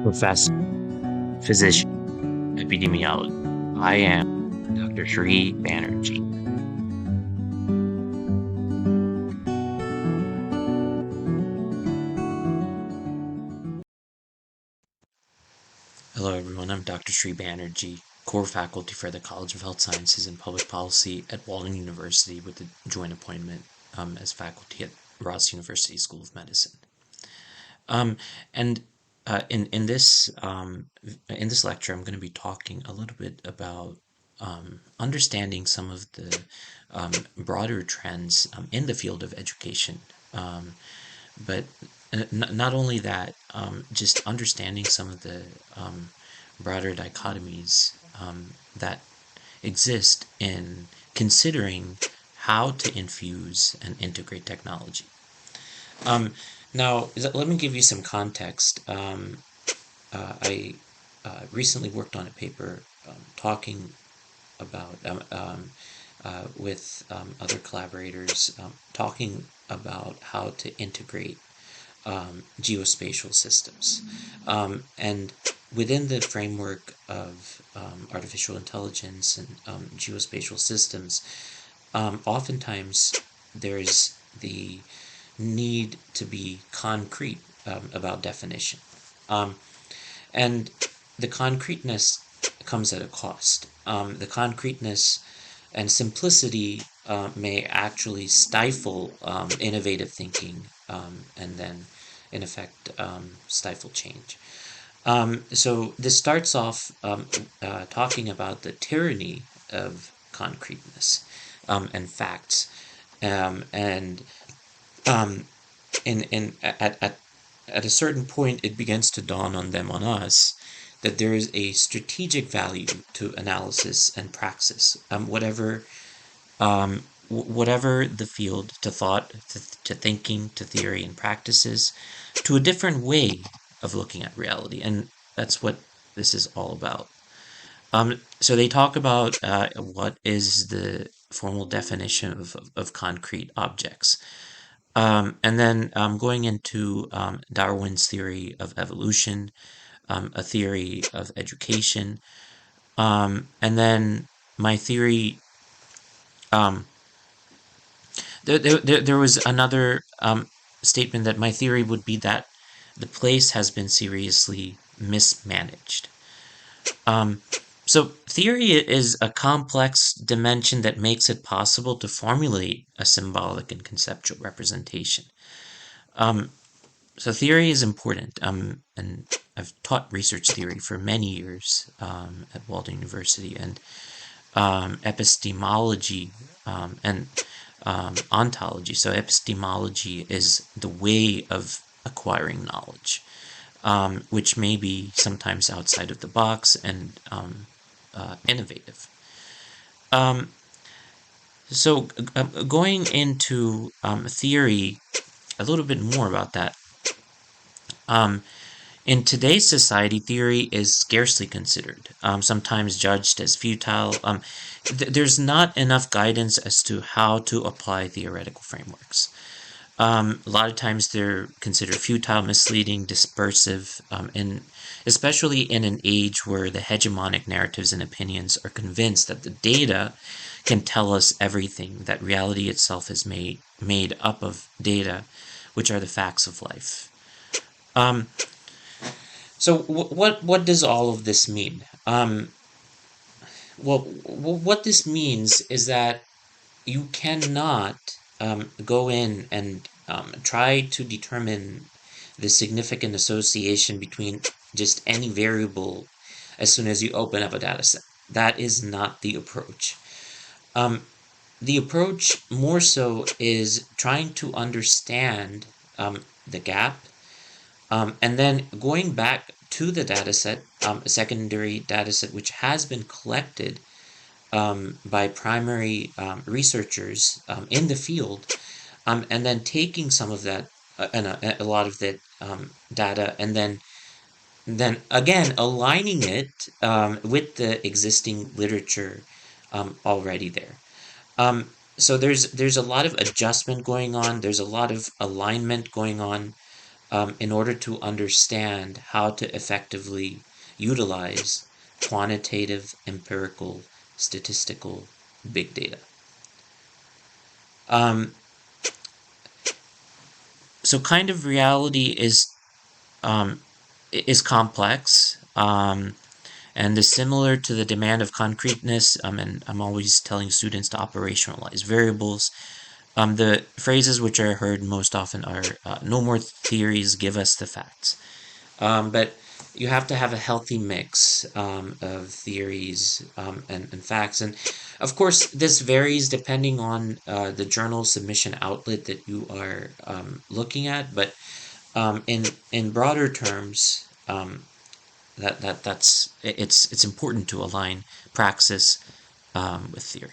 professor, physician, epidemiologist. I am Dr. Sri Banerjee. Hello everyone, I'm Dr. Sri Banerjee, core faculty for the College of Health Sciences and Public Policy at Walden University with the joint appointment as faculty at Ross University School of Medicine. And in this lecture, I'm going to be talking a little bit about understanding some of the broader trends in the field of education. But not only that, just understanding some of the broader dichotomies that exist in considering how to infuse and integrate technology. Now, let me give you some context. I recently worked on a paper talking about with other collaborators, talking about how to integrate geospatial systems. And within the framework of artificial intelligence and geospatial systems, oftentimes there's the need to be concrete about definition. And the concreteness comes at a cost. The concreteness and simplicity may actually stifle innovative thinking and then, in effect, stifle change. So this starts off talking about the tyranny of concreteness and facts, and at a certain point, it begins to dawn on us that there is a strategic value to analysis and praxis, whatever the field, to thought, to thinking, to theory and practices, to a different way of looking at reality, and that's what this is all about. So they talk about what is the formal definition of concrete objects. And then going into Darwin's theory of evolution, a theory of education, and then my theory. There was another statement that my theory would be that the place has been seriously mismanaged. So theory is a complex dimension that makes it possible to formulate a symbolic and conceptual representation. So theory is important, and I've taught research theory for many years at Walden University, and epistemology and ontology. So epistemology is the way of acquiring knowledge, which may be sometimes outside of the box and innovative. So going into theory, a little bit more about that. In today's society, theory is scarcely considered, sometimes judged as futile. There's not enough guidance as to how to apply theoretical frameworks. A lot of times they're considered futile, misleading, dispersive, and especially in an age where the hegemonic narratives and opinions are convinced that the data can tell us everything, that reality itself is made up of data, which are the facts of life. So what does all of this mean? Well, what this means is that you cannot go in and try to determine the significant association between just any variable as soon as you open up a data set. That is not the approach. The approach more so is trying to understand the gap, and then going back to the data set, a secondary data set which has been collected by primary researchers in the field, and then taking some of that and a lot of that data, and then again aligning it with the existing literature already there. So there's a lot of adjustment going on. There's a lot of alignment going on in order to understand how to effectively utilize quantitative, empirical, statistical big data. So kind of reality is complex, and is similar to the demand of concreteness. And I'm always telling students to operationalize variables. The phrases which are heard most often are no more theories, give us the facts. But you have to have a healthy mix of theories and facts. And of course, this varies depending on the journal submission outlet that you are looking at. But in broader terms, it's important to align praxis with theory.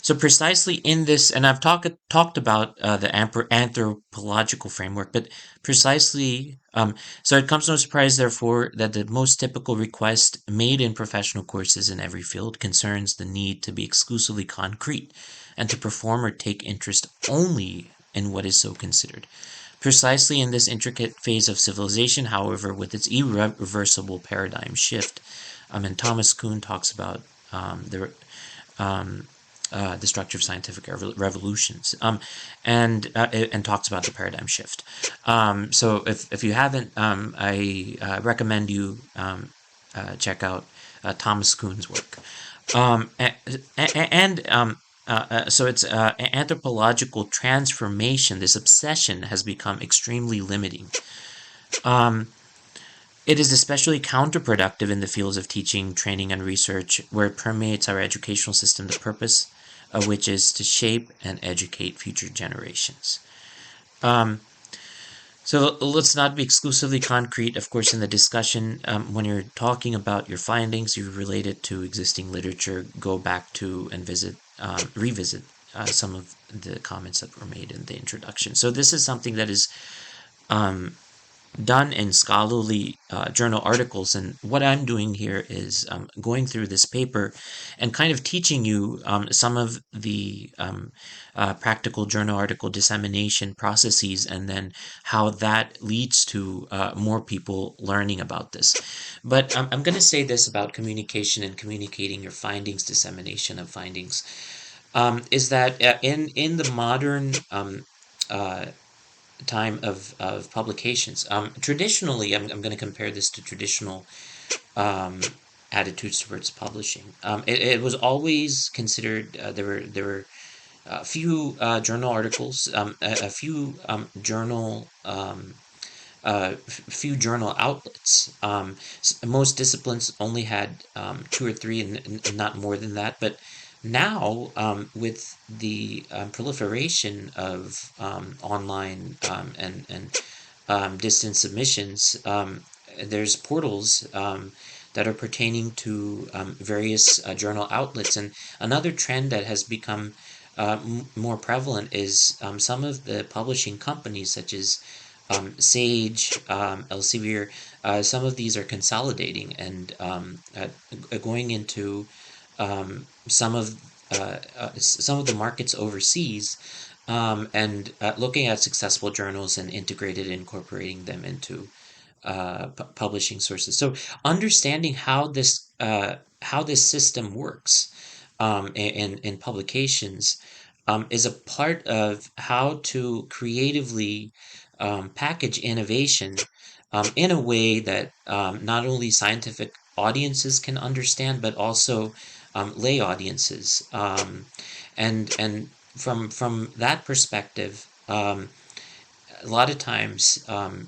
So precisely in this, and I've talked about the anthropological framework, but precisely, so it comes no surprise, therefore, that the most typical request made in professional courses in every field concerns the need to be exclusively concrete and to perform or take interest only in what is so considered. Precisely in this intricate phase of civilization, however, with its irreversible paradigm shift, and Thomas Kuhn talks about the structure of scientific revolutions, and talks about the paradigm shift. So if you haven't, I recommend you check out Thomas Kuhn's work. So it's anthropological transformation. This obsession has become extremely limiting. It is especially counterproductive in the fields of teaching, training, and research, where it permeates our educational system, the purpose of which is to shape and educate future generations. So let's not be exclusively concrete. Of course, in the discussion, when you're talking about your findings, you relate it to existing literature, go back to and revisit some of the comments that were made in the introduction. So this is something that is done in scholarly journal articles, and what I'm doing here is going through this paper and kind of teaching you some of the practical journal article dissemination processes, and then how that leads to more people learning about this. But I'm going to say this about communication and communicating your findings, dissemination of findings, is that in the modern time of publications. Traditionally, I'm going to compare this to traditional attitudes towards publishing. It was always considered there were a few journal articles, a few journal few journal outlets. Most disciplines only had 2 or 3, and not more than that. But now, with the proliferation of online and distance submissions, there's portals that are pertaining to various journal outlets. And another trend that has become more prevalent is some of the publishing companies, such as Sage, Elsevier. Some of these are consolidating and going into some of the markets overseas, and looking at successful journals and incorporating them into publishing sources. So understanding how this system works in publications is a part of how to creatively package innovation in a way that not only scientific audiences can understand, but also lay audiences. And from that perspective, a lot of times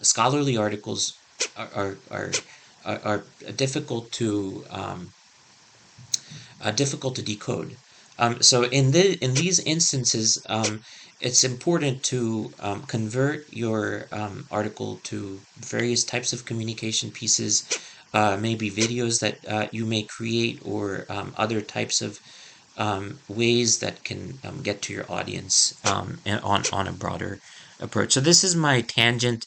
scholarly articles are difficult to decode. So in these instances, it's important to convert your article to various types of communication pieces, maybe videos that you may create, or other types of ways that can get to your audience and on a broader approach. So this is my tangent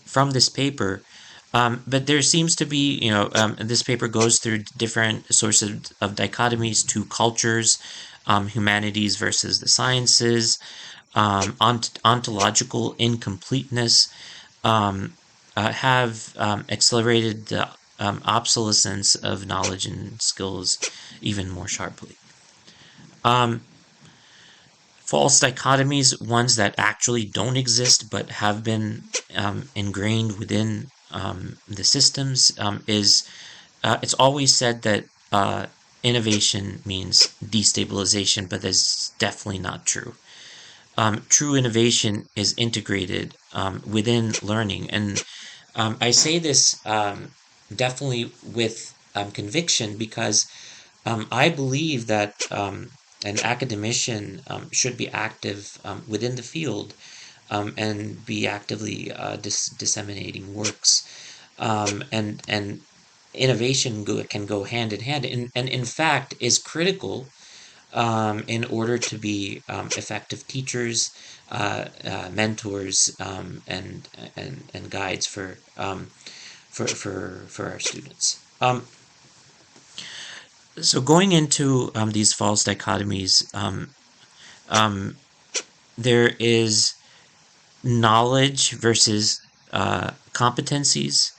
from this paper. But there seems to be, this paper goes through different sources of dichotomies: two cultures, humanities versus the sciences, ontological incompleteness have accelerated the obsolescence of knowledge and skills even more sharply. False dichotomies, ones that actually don't exist but have been ingrained within the systems, is it's always said that innovation means destabilization, but that's definitely not true. True innovation is integrated within learning. And I say this definitely with conviction, because I believe that an academician should be active within the field and be actively disseminating works. And innovation can go hand in hand, and in fact is critical in order to be effective teachers, mentors, and guides for our students. So going into these false dichotomies, there is knowledge versus competencies,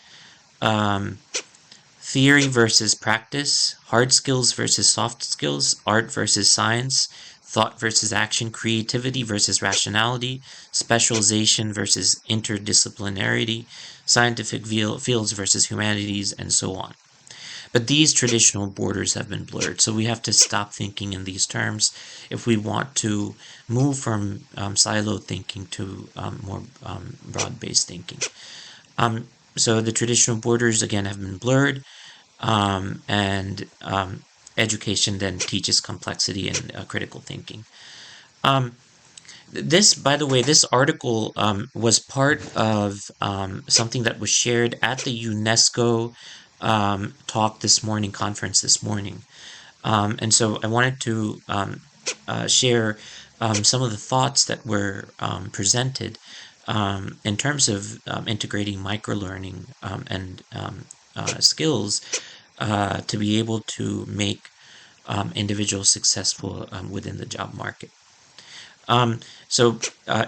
theory versus practice, hard skills versus soft skills, art versus science, thought versus action, creativity versus rationality, specialization versus interdisciplinarity, scientific fields versus humanities, and so on. But these traditional borders have been blurred, so we have to stop thinking in these terms if we want to move from siloed thinking to more broad-based thinking. So the traditional borders, again, have been blurred, and education then teaches complexity and critical thinking. This, by the way, this article was part of something that was shared at the UNESCO conference this morning. And so I wanted to share some of the thoughts that were presented in terms of integrating microlearning and skills to be able to make individuals successful within the job market. So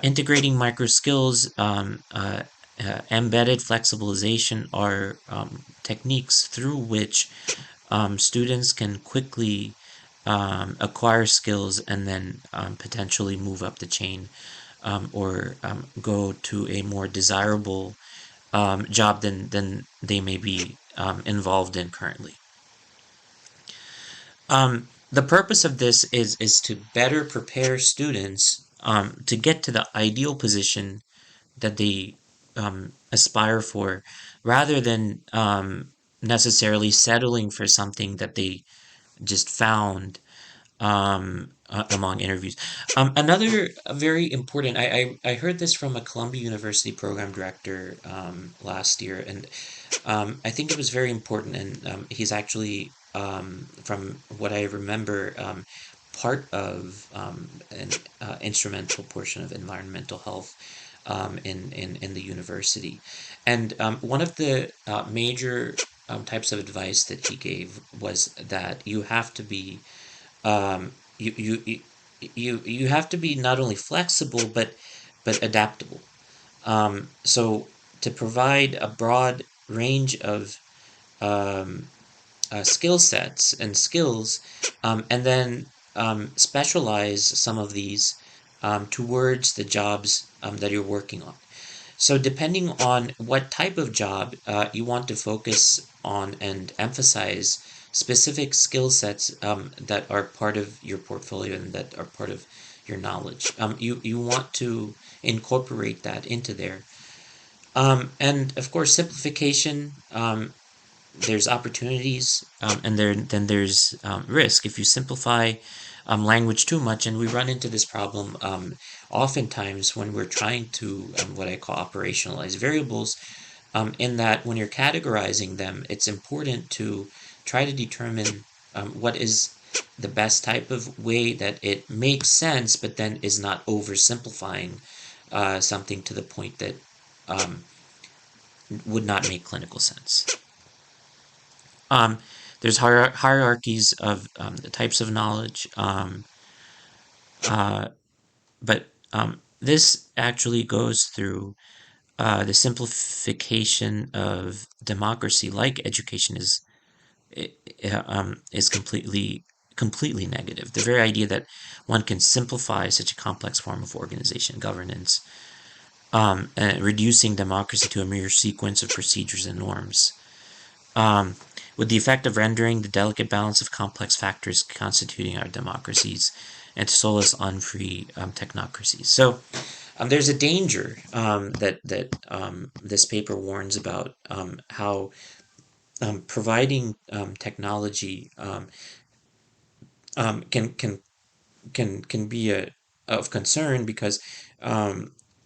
integrating micro skills, embedded flexibilization are techniques through which students can quickly acquire skills and then potentially move up the chain or go to a more desirable job than they may be involved in currently. The purpose of this is to better prepare students to get to the ideal position that they aspire for, rather than necessarily settling for something that they just found among interviews. Another very important, I heard this from a Columbia University program director last year, and I think it was very important, and he's actually, from what I remember, part of an instrumental portion of environmental health in the university. And one of the major types of advice that he gave was that you have to be you you you have to be not only flexible but adaptable. So to provide a broad range of skill sets and skills, and then specialize some of these towards the jobs that you're working on. So depending on what type of job you want to focus on and emphasize specific skill sets that are part of your portfolio and that are part of your knowledge. You want to incorporate that into there. And of course, simplification, there's opportunities, and then there's risk. If you simplify language too much, and we run into this problem oftentimes when we're trying to what I call operationalize variables, in that when you're categorizing them, it's important to try to determine what is the best type of way that it makes sense, but then is not oversimplifying something to the point that would not make clinical sense. There's hierarchies of the types of knowledge, but This actually goes through the simplification of democracy, like education, is completely negative. The very idea that one can simplify such a complex form of organization, governance, and reducing democracy to a mere sequence of procedures and norms, with the effect of rendering the delicate balance of complex factors constituting our democracies and to soulless, unfree technocracies. So there's a danger that this paper warns about, how providing technology can be of concern, because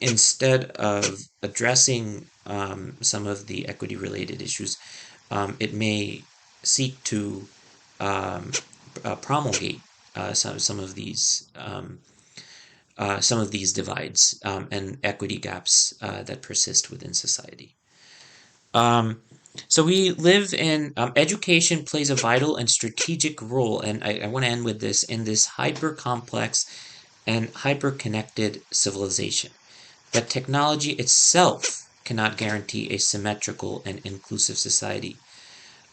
instead of addressing some of the equity related issues, it may seek to promulgate some of these divides and equity gaps that persist within society. So we live in education plays a vital and strategic role, and I want to end with this, in this hyper complex and hyper connected civilization. That technology itself cannot guarantee a symmetrical and inclusive society.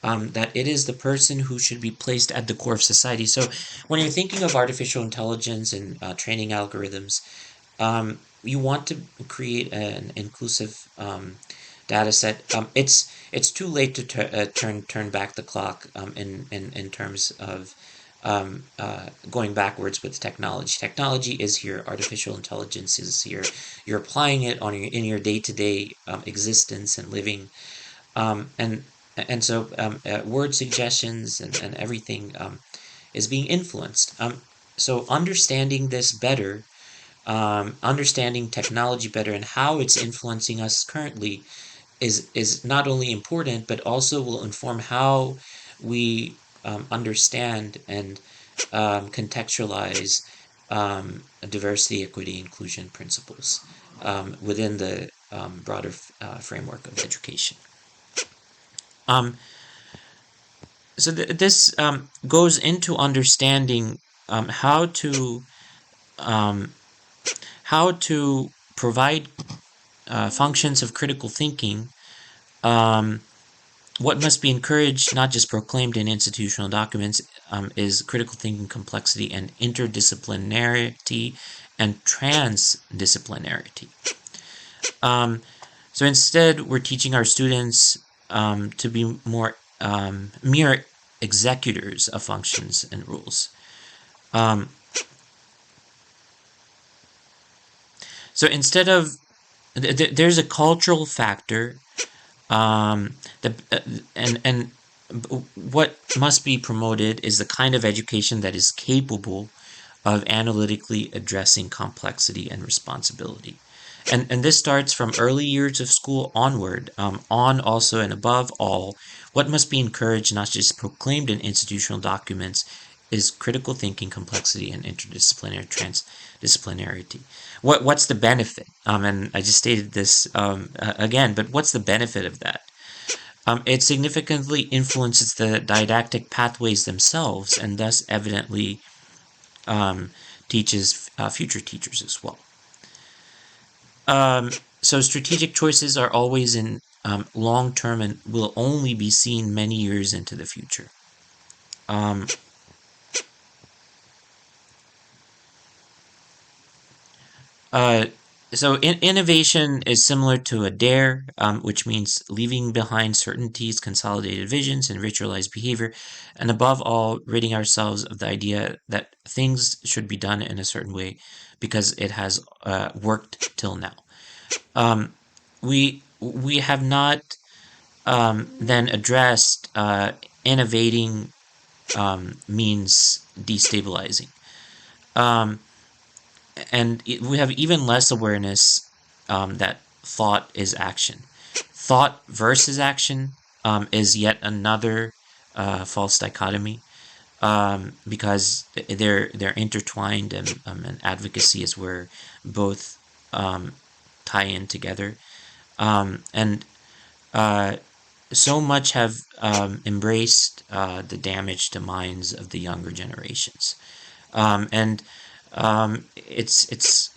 That it is the person who should be placed at the core of society. So when you're thinking of artificial intelligence and training algorithms, you want to create an inclusive data set. It's too late to turn back the clock in terms of going backwards with technology. Technology is here. Artificial intelligence is here. You're applying it in your day-to-day existence and living, and so word suggestions and everything is being influenced. So understanding this better, understanding technology better and how it's influencing us currently is not only important, but also will inform how we understand and contextualize diversity, equity, inclusion principles within the broader framework of education. So this goes into understanding how to provide functions of critical thinking. What must be encouraged, not just proclaimed in institutional documents, is critical thinking, complexity, and interdisciplinarity and transdisciplinarity. So instead, we're teaching our students to be more mere executors of functions and rules. So instead of, there's a cultural factor, and what must be promoted is the kind of education that is capable of analytically addressing complexity and responsibility. And this starts from early years of school onward, on also and above all. What must be encouraged, not just proclaimed in institutional documents, is critical thinking, complexity, and interdisciplinary transdisciplinarity. What's the benefit? And I just stated this again, but what's the benefit of that? It significantly influences the didactic pathways themselves, and thus evidently teaches future teachers as well. So strategic choices are always in long term and will only be seen many years into the future. So innovation is similar to a dare, which means leaving behind certainties, consolidated visions, and ritualized behavior, and above all, ridding ourselves of the idea that things should be done in a certain way because it has worked till now. We have not then addressed innovating means destabilizing. And we have even less awareness that thought is action. Thought versus action is yet another false dichotomy, because they're intertwined, and advocacy is where both tie in together. And so much have embraced the damage to minds of the younger generations. And There's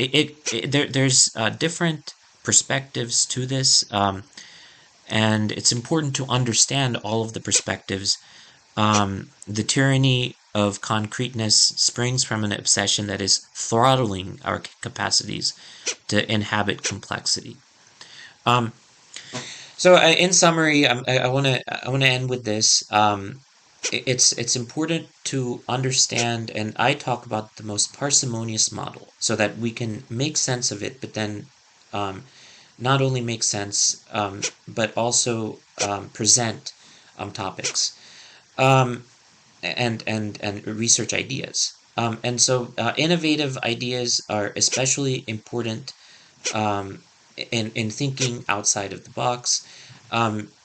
different perspectives to this, and it's important to understand all of the perspectives. The tyranny of concreteness springs from an obsession that is throttling our capacities to inhabit complexity. So, in summary, I want to end with this. It's important to understand, and I talk about the most parsimonious model so that we can make sense of it, but then not only make sense, but also present topics and research ideas. And so, innovative ideas are especially important in thinking outside of the box,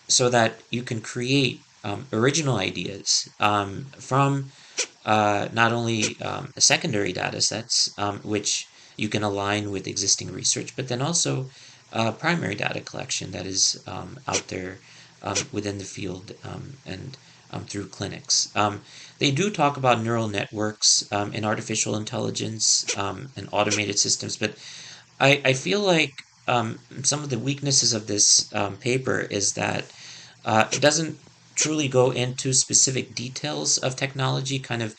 so that you can create original ideas from not only secondary data sets, which you can align with existing research, but then also primary data collection that is out there within the field and through clinics. They do talk about neural networks and artificial intelligence and automated systems, but I feel like some of the weaknesses of this paper is that it doesn't truly go into specific details of technology, kind of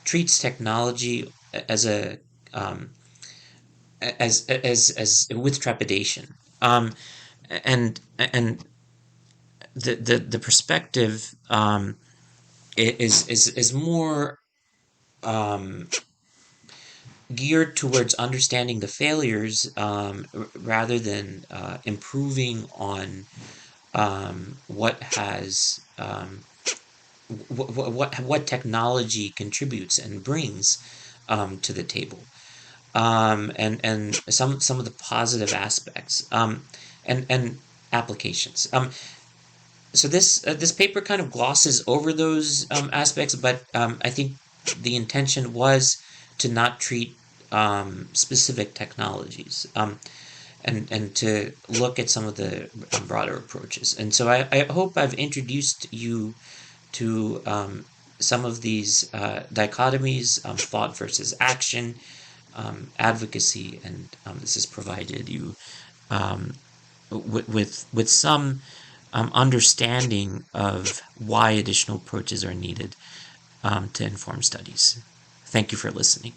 treats technology as a as with trepidation. And the perspective is more geared towards understanding the failures rather than improving on what has what technology contributes and brings to the table, and some of the positive aspects, and applications. So this paper kind of glosses over those aspects, but I think the intention was to not treat specific technologies, and to look at some of the broader approaches. And so I hope I've introduced you to some of these dichotomies, thought versus action, advocacy, and this has provided you with some understanding of why additional approaches are needed to inform studies. Thank you for listening.